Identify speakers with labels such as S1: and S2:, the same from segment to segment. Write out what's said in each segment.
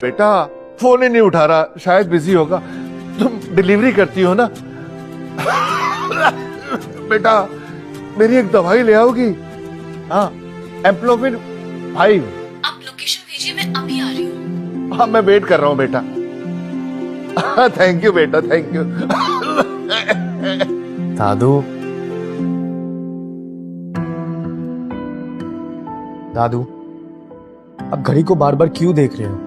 S1: बेटा फोन ही नहीं उठा रहा, शायद बिजी होगा। तुम डिलीवरी करती हो ना? बेटा मेरी एक दवाई ले आओगी? हाँ, एम्प्लोफिन 5।
S2: आप लोकेशन भेजिए, मैं अभी आ रही हूँ।
S1: हाँ मैं वेट कर रहा हूँ बेटा। थैंक यू बेटा, थैंक यू।
S3: दादू, दादू आप घड़ी को बार बार क्यों देख रहे हो?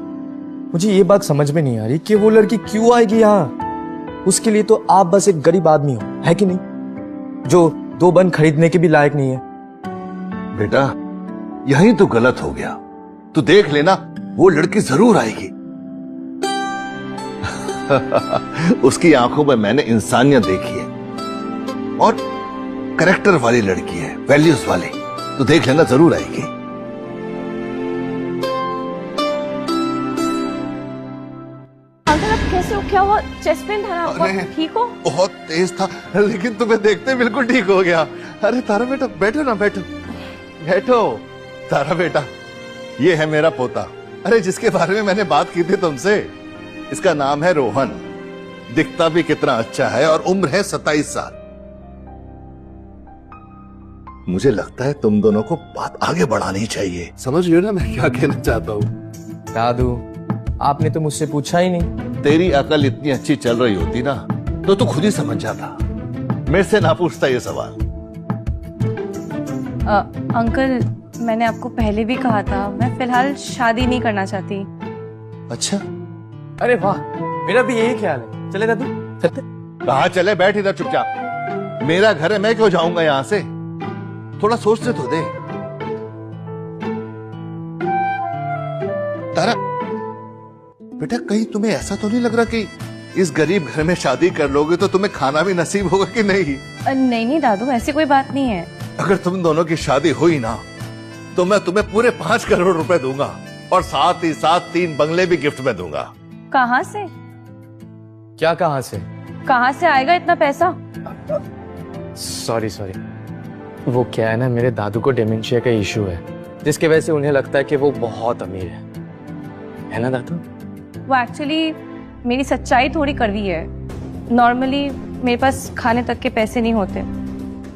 S3: मुझे ये बात समझ में नहीं आ रही कि वो लड़की क्यों आएगी यहाँ। उसके लिए तो आप बस एक गरीब आदमी हो, है कि नहीं, जो 2 बन खरीदने के भी लायक नहीं है।
S1: बेटा यही तो गलत हो गया। तू देख लेना, वो लड़की जरूर आएगी। उसकी आंखों में मैंने इंसानियत देखी है और करेक्टर वाली लड़की है, वैल्यूज वाली। तो देख लेना, जरूर आएगी।
S4: अंकल आप कैसे हो? क्या हुआ? चेस्ट पेन था ना आपको? ठीक हो?
S1: बहुत तेज था, लेकिन तुम्हें देखते बिल्कुल ठीक हो गया। अरे तारा बेटा बैठो ना, बैठो बैठो। तारा बेटा ये है मेरा पोता। अरे जिसके बारे में मैंने बात की थी तुमसे, इसका नाम है रोहन। दिखता भी कितना अच्छा है और उम्र है 27 साल। मुझे लगता है तुम दोनों को बात आगे बढ़ानी चाहिए। समझ रही हो ना मैं क्या कहना चाहता हूँ?
S3: दादू आपने तो मुझसे पूछा ही नहीं।
S1: तेरी अकल इतनी अच्छी चल रही होती ना तो तू खुद ही समझ जाता। मेरे से ना पूछता ये सवाल।
S4: अंकल मैंने आपको पहले भी कहा था, मैं फिलहाल शादी नहीं करना चाहती।
S1: अच्छा,
S3: अरे वाह, मेरा भी यही ख्याल है। चले दादू, चलते।
S1: कहाँ चले? बैठ इधर चुपचाप। मेरा घर है, मैं क्यों जाऊंगा यहाँ से? थोड़ा सोचने तो दे। तारा बेटा कहीं तुम्हें ऐसा तो नहीं लग रहा कि इस गरीब घर में शादी कर लोगे तो तुम्हें खाना भी नसीब होगा कि नहीं?
S4: नहीं दादू, ऐसी कोई बात नहीं है।
S1: अगर तुम दोनों की शादी हुई ना तो मैं तुम्हें पूरे 5 करोड़ रुपए दूंगा और साथ ही साथ 3 बंगले भी गिफ्ट में दूंगा।
S4: कहाँ से?
S3: क्या कहाँ से?
S4: कहाँ से आएगा इतना पैसा?
S3: सॉरी, वो क्या है ना, मेरे दादू को डिमेंशिया का इशू है, जिसकी वजह से उन्हें लगता है कि वो बहुत अमीर है ना दादू?
S4: वो एक्चुअली मेरी सच्चाई थोड़ी कड़वी है। नॉर्मली मेरे पास खाने तक के पैसे नहीं होते।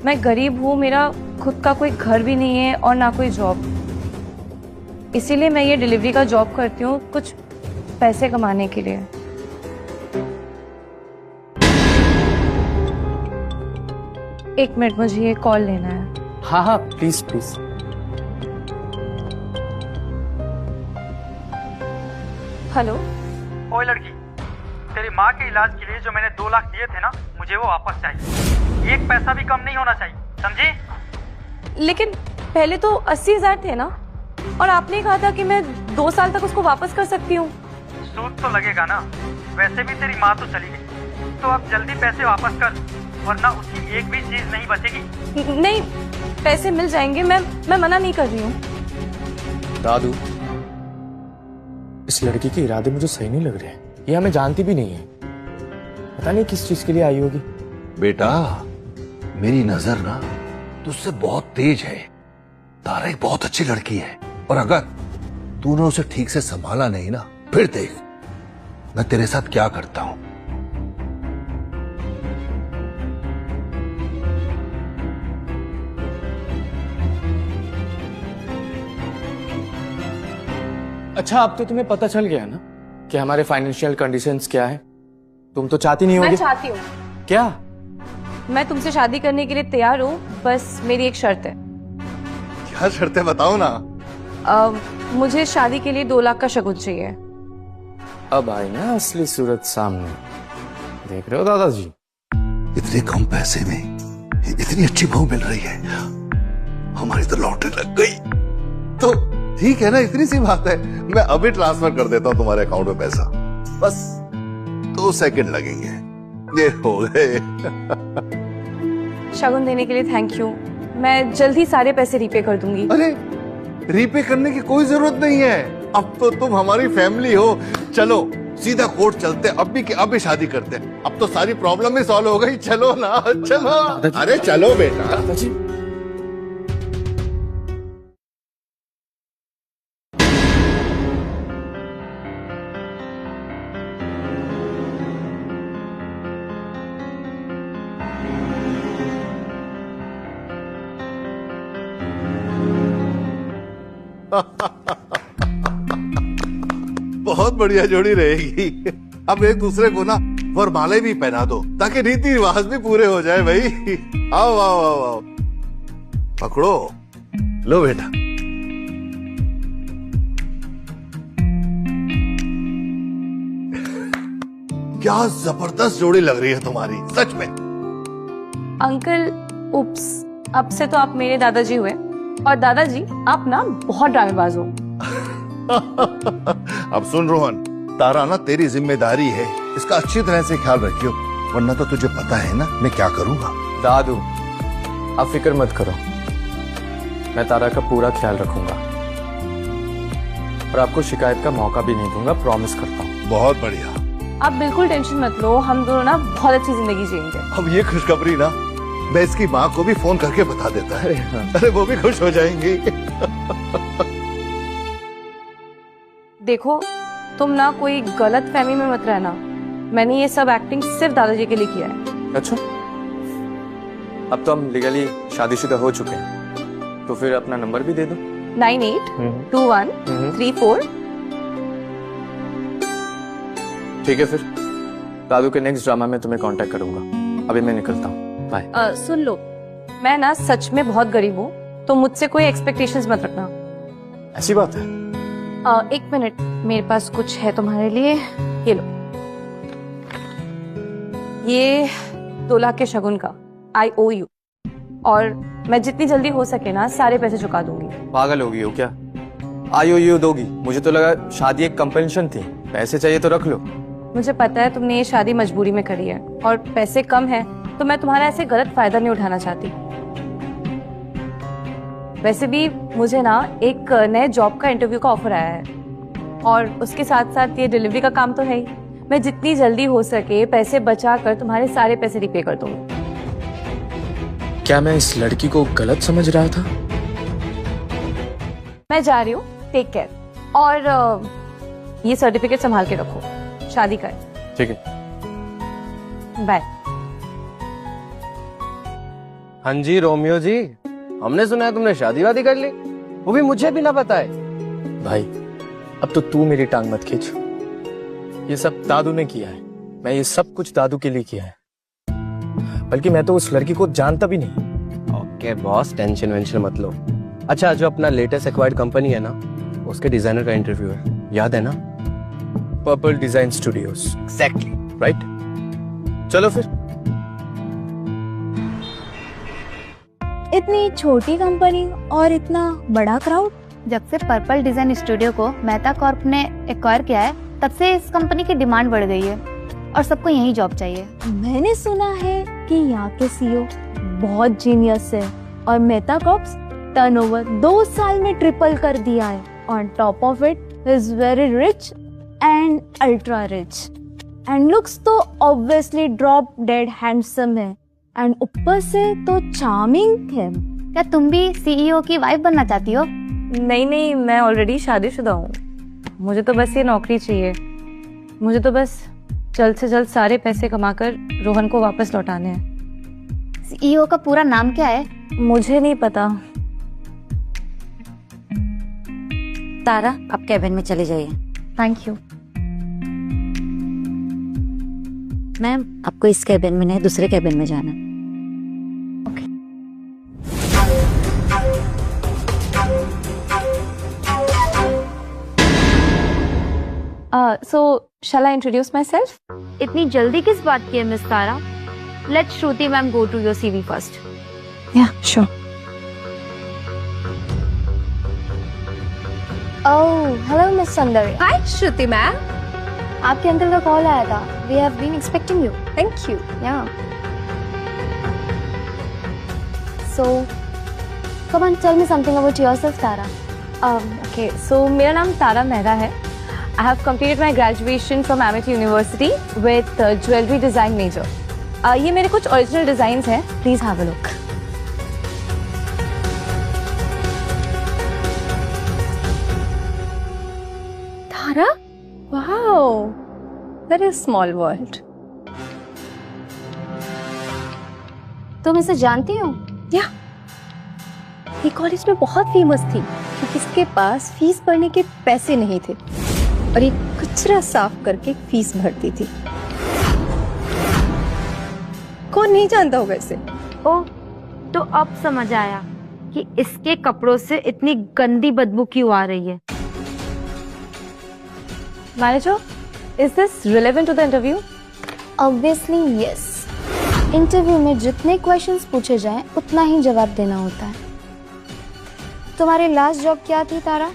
S4: मैं गरीब हूँ, मेरा खुद का कोई घर भी नहीं है और ना कोई जॉब। इसीलिए मैं ये डिलीवरी का जॉब करती हूँ, कुछ पैसे कमाने के लिए। एक मिनट, मुझे ये कॉल लेना है।
S3: हाँ प्लीज।
S4: हेलो।
S5: ओए लड़की, तेरी माँ के इलाज के लिए जो मैंने 2 लाख दिए थे ना, मुझे वो वापस चाहिए। 1 पैसा भी कम नहीं होना चाहिए, समझी?
S4: लेकिन पहले तो 80,000 थे ना, और आपने कहा था कि मैं 2 साल तक उसको वापस कर सकती हूँ।
S5: सूद तो लगेगा ना, वैसे भी तेरी माँ तो चली गई, तो अब जल्दी पैसे वापस कर, वरना उसकी एक भी चीज नहीं बचेगी।
S4: नहीं, पैसे मिल जाएंगे, मैं मना नहीं कर रही हूँ।
S3: दादू इस लड़की के इरादे मुझे सही नहीं लग रहे हैं। ये हमें जानती भी नहीं है, पता नहीं किस चीज के लिए आई होगी।
S1: बेटा मेरी नजर ना तुझसे बहुत तेज है। तारा एक बहुत अच्छी लड़की है और अगर तूने उसे ठीक से संभाला नहीं ना, फिर देख मैं तेरे साथ क्या करता हूं।
S3: अच्छा, अब तो तुम्हें पता चल गया ना कि हमारे फाइनेंशियल कंडीशंस क्या है। तुम तो चाहती नहीं होगी?
S4: मैं चाहती हूँ।
S3: क्या?
S4: मैं तुमसे शादी करने के लिए तैयार हूँ, बस मेरी एक शर्त है।
S1: क्या शर्तें बताओ ना।
S4: मुझे शादी के लिए 2 लाख का शगुन चाहिए।
S3: अब आई ना असली सूरत सामने। देख रहे हो दादाजी,
S1: इतने कम पैसे में इतनी अच्छी बहू मिल रही है, हमारी तो लॉटरी लग गई। तो ठीक है ना, इतनी सी बात है। मैं अभी ट्रांसफर कर देता हूँ तुम्हारे अकाउंट में पैसा, बस 2 सेकंड लगेंगे। ये हो गए।
S4: शगुन देने के लिए थैंक यू। मैं जल्द ही सारे पैसे रीपे कर दूंगी।
S1: अरे रीपे करने की कोई जरूरत नहीं है, अब तो तुम हमारी फैमिली हो। चलो सीधा कोर्ट चलते, अभी की अभी शादी करते। अब तो सारी प्रॉब्लम ही सॉल्व हो गई। चलो ना, चलो। अरे चलो बेटा।
S3: दादाजी
S1: बहुत बढ़िया जोड़ी रहेगी। अब एक दूसरे को ना वरमाले भी पहना दो ताकि रीति रिवाज भी पूरे हो जाए भाई। आओ आओ आओ आओ, पकड़ो, लो बेटा। क्या जबरदस्त जोड़ी लग रही है तुम्हारी, सच में।
S4: अंकल उप्स, अब से तो आप मेरे दादाजी हुए। और दादाजी आप ना बहुत ड्रामेबाज हो।
S1: अब सुन रोहन, तारा ना तेरी जिम्मेदारी है, इसका अच्छी तरह से ख्याल रखियो, वरना तो तुझे पता है ना मैं क्या करूंगा।
S3: दादू आप फिक्र मत करो, मैं तारा का पूरा ख्याल रखूंगा और आपको शिकायत का मौका भी नहीं दूंगा, प्रॉमिस करता हूँ।
S1: बहुत बढ़िया।
S4: आप बिल्कुल टेंशन मत लो, हम दोनों ना बहुत अच्छी जिंदगी जिएंगे।
S1: अब ये खुशखबरी ना मैं इसकी माँ को भी फोन करके बता देता है। अरे वो भी खुश हो जाएंगी।
S4: देखो तुम ना कोई गलत फहमी में मत रहना, मैंने ये सब एक्टिंग सिर्फ दादाजी के लिए किया है।
S3: अच्छा, अब तो हम लीगली शादीशुदा हो चुके हैं, तो फिर अपना नंबर भी दे दो।
S4: 982134।
S3: ठीक है, फिर दादू के नेक्स्ट ड्रामा में तुम्हें कांटेक्ट करूंगा। अभी मैं निकलता हूँ, बाय।
S4: सुन लो, मैं ना सच में बहुत गरीब हूँ, तो मुझसे कोई एक्सपेक्टेशंस मत रखना।
S3: ऐसी बात है?
S4: एक मिनट, मेरे पास कुछ है तुम्हारे लिए, ये लो। ये 2 लाख के शगुन का, आई ओ यू। और मैं जितनी जल्दी हो सके ना सारे पैसे चुका दूंगी।
S3: पागल होगी हो क्या? IOU दोगी? मुझे तो लगा शादी एक कंपल्शन थी, पैसे चाहिए तो रख लो।
S4: मुझे पता है तुमने ये शादी मजबूरी में करी है और पैसे कम है, तो मैं तुम्हारा ऐसे गलत फायदा नहीं उठाना चाहती। वैसे भी मुझे ना एक नए जॉब का इंटरव्यू का ऑफर आया है और उसके साथ साथ ये डिलीवरी का काम तो है ही। मैं जितनी जल्दी हो सके पैसे बचा कर तुम्हारे सारे पैसे रिपे कर दूंगी।
S3: क्या मैं इस लड़की को गलत समझ रहा था?
S4: मैं जा रही हूँ, टेक केयर। और ये सर्टिफिकेट संभाल के रखो, शादी का है।
S3: ठीक है,
S4: बाय।
S6: हाँ जी रोमियो जी, हमने सुना है तुमने शादी वादी कर ली, वो भी मुझे भी ना पता है।
S3: भाई अब तो तू मेरी टांग मत खींच, ये सब दादू ने किया है। मैं ये सब कुछ दादू के लिए किया है, बल्कि मैं तो उस लड़की को जानता भी नहीं।
S6: ओके बॉस, टेंशन वेंशन मत लो। अच्छा, जो अपना लेटेस्ट एक्वायर्ड कंपनी है ना, उसके डिजाइनर का इंटरव्यू है, याद है ना?
S3: Purple design studios.
S6: Exactly.
S3: Right, चलो फिर।
S7: इतनी छोटी कंपनी और इतना बड़ा क्राउड।
S8: जब से पर्पल डिजाइन स्टूडियो को मेहता कॉर्प ने एक्वायर किया है, तब से इस कंपनी की डिमांड बढ़ गई है और सबको यही जॉब चाहिए।
S7: मैंने सुना है कि यहाँ के CEO बहुत जीनियस है और मेहता कॉर्प्स टर्नओवर 2 साल में ट्रिपल कर दिया है। On top of it is very rich and ultra rich and looks तो ऑब्वियसली ड्रॉप डेड हैंडसम है एंड ऊपर से तो चार्मिंग है।
S8: क्या तुम भी CEO की वाइफ बनना चाहती हो?
S4: नहीं, मैं ऑलरेडी शादीशुदा हूँ। मुझे तो बस ये नौकरी चाहिए। मुझे तो बस जल्द से जल्द सारे पैसे कमाकर रोहन को वापस लौटाने हैं।
S8: CEO का पूरा नाम क्या है?
S4: मुझे नहीं पता।
S9: तारा, आप कैबिन में चले जाइए।
S4: Thank you.
S9: मैम, आपको इस कैबिन में नहीं, दूसरे कैबिन में जाना।
S4: So, shall I introduce myself?
S8: इतनी जल्दी किस बात की है miss Tara? Let Shruti ma'am go to your CV first.
S4: Yeah, sure.
S7: Oh, hello Miss Sundari.
S8: Hi Shruti ma'am.
S7: आपके अंकल का कॉल आया था. We have been expecting you.
S8: Thank you.
S7: Yeah. So, come on, tell me something about yourself, Tara.
S4: Okay, so मेरा नाम तारा मेहरा है. I have completed my graduation from Amity University with jewelry design major. ये मेरे कुछ original designs हैं. Please have a look.
S7: Tara?
S4: Wow, that is small world.
S7: तुम इसे जानती हो?
S4: Yeah. ये कॉलेज में बहुत फेमस थी.
S10: क्योंकि इसके पास फीस भरने के पैसे नहीं थे और ये कचरा साफ करके फीस भरती थी। कौन नहीं जानता होगा इसे?
S7: ओह, तो अब समझ आया कि इसके कपड़ों से इतनी गंदी बदबू क्यों आ रही है।
S4: Manager, is this relevant to the interview?
S8: Obviously yes. Interview में जितने क्वेश्चंस पूछे जाएं उतना ही जवाब देना होता है। तुम्हारी लास्ट जॉब क्या थी तारा?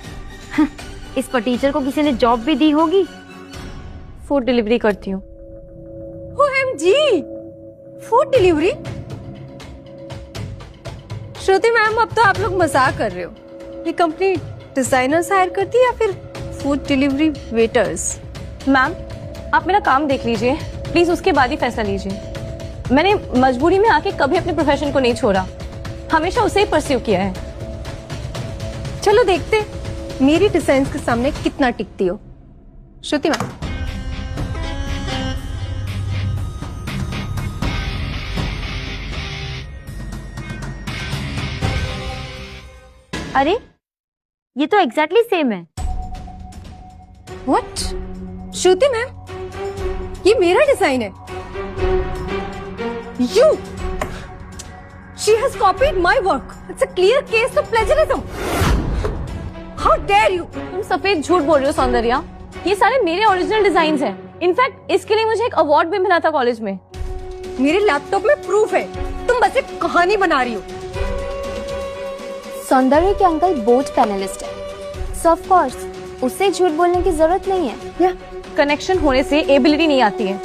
S7: इस पर टीचर को किसी ने जॉब भी दी होगी।
S4: फूड डिलीवरी करती हूँ।
S10: OMG! Food delivery? Shruti ma'am, अब तो आप लोग मजाक कर रहे हो। ये कंपनी डिजाइनर्स हायर करती है या फिर फूड डिलीवरी वेटर्स?
S4: मैम, आप मेरा काम देख लीजिए प्लीज, उसके बाद ही फैसला लीजिए। मैंने मजबूरी में आके कभी अपने प्रोफेशन को नहीं छोड़ा, हमेशा उसे ही परस्यू किया है।
S10: चलो देखते मेरी डिजाइन के सामने कितना टिकती हो। श्रुति मैम,
S7: अरे ये तो एग्जैक्टली सेम है।
S10: व्हाट? श्रुति मैम, ये मेरा डिजाइन है। You! She has copied my work. It's a clear case of plagiarism. How dare you!
S4: तुम सफेद झूठ बोल रहे हो सौंदर्या, ये सारे मेरे ओरिजिनल डिजाइन हैं। इनफैक्ट इसके लिए मुझे एक अवार्ड भी मिला था कॉलेज में।
S10: मेरे लैपटॉप में प्रूफ है, तुम बस एक कहानी बना रही हो।
S8: सौंदर्य के अंकल बोर्ड पैनलिस्ट है, सो ऑफ कोर्स उसे झूठ बोलने की जरूरत नहीं है।
S4: या कनेक्शन होने से एबिलिटी नहीं आती है।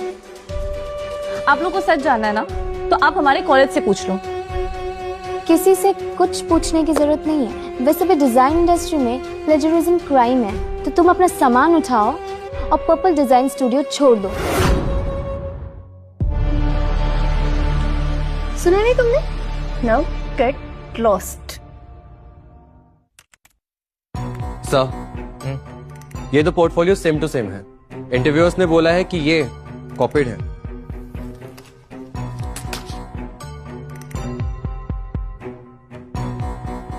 S4: आप लोग को सच जानना है ना, तो आप हमारे कॉलेज से पूछ लो।
S8: किसी से कुछ पूछने की जरूरत नहीं है। वैसे भी डिजाइन इंडस्ट्री में प्लेजरिज्म क्राइम है, तो तुम अपना सामान उठाओ और पर्पल डिजाइन स्टूडियो छोड़ दो।
S10: सुना नहीं तुमने? Now get lost.
S6: सर, ये तो पोर्टफोलियो सेम टू सेम है। इंटरव्यूअर्स ने बोला है कि ये कॉपीड है।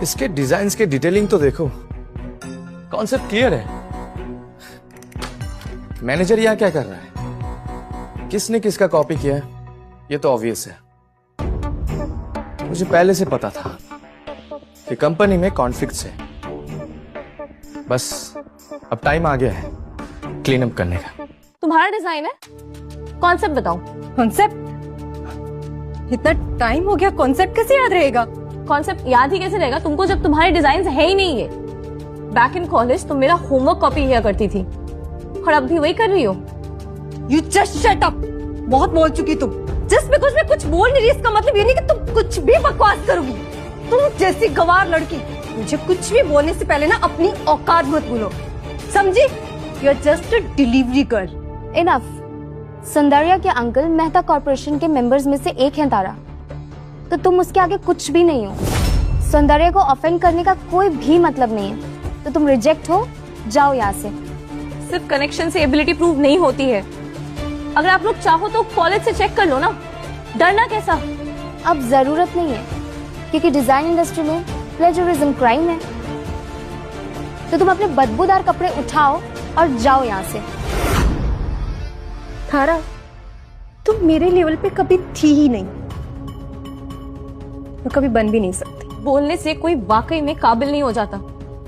S3: इसके डिजाइन्स के डिटेलिंग तो देखो, कॉन्सेप्ट क्लियर है। मैनेजर यहाँ क्या कर रहा है? किसने किसका कॉपी किया है ये तो ऑब्वियस है। मुझे पहले से पता था कि कंपनी में कॉन्फ्लिक्ट्स है। बस अब टाइम आ गया है क्लीन अप करने का।
S4: तुम्हारा डिजाइन है, कॉन्सेप्ट बताओ।
S10: कॉन्सेप्ट? इतना टाइम हो गया, कॉन्सेप्ट कैसे याद रहेगा?
S4: कॉन्सेप्ट याद ही कैसे रहेगा तुमको जब तुम्हारे डिजाइन है ही नहीं है। बैक इन कॉलेज तुम मेरा होमवर्क कॉपी किया करती थी और अब भी वही कर रही हो।
S10: You just shut up! बहुत बोल चुकी तुम। जस्ट बिकॉज़ मैं कुछ बोल नहीं रही इसका मतलब ये नहीं कि तुम कुछ भी बकवास करोगी। तुम जैसी गवार लड़की मुझे कुछ भी बोलने से पहले ना अपनी औकात मत भूलो, समझी? You are just a delivery girl.
S8: Enough. Soundarya के अंकल मेहता कॉर्पोरेशन के मेंबर्स में से एक हैं तारा, तो तुम उसके आगे कुछ भी नहीं हो। सौंदर्या को ऑफेंड करने का कोई भी मतलब नहीं है, तो तुम रिजेक्ट हो, जाओ यहाँ से।
S4: सिर्फ कनेक्शन से एबिलिटी प्रूव नहीं होती है। अगर आप लोग चाहो तो कॉलेज से चेक कर लो ना, डरना कैसा?
S8: अब जरूरत नहीं है, क्योंकि डिजाइन इंडस्ट्री में प्लेजरिज्म क्राइम है। तो तुम अपने बदबूदार कपड़े उठाओ और जाओ यहाँ से।
S10: थारा, तुम मेरे लेवल पे कभी थी ही नहीं, तो कभी बन भी नहीं सकती।
S4: बोलने से कोई वाकई में काबिल नहीं हो जाता,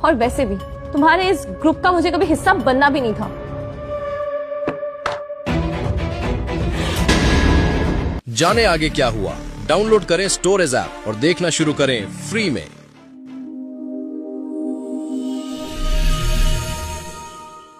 S4: और वैसे भी तुम्हारे इस ग्रुप का मुझे कभी हिस्सा बनना भी नहीं था।
S11: जाने आगे क्या हुआ? डाउनलोड करें स्टोरेज ऐप और देखना शुरू करें फ्री में।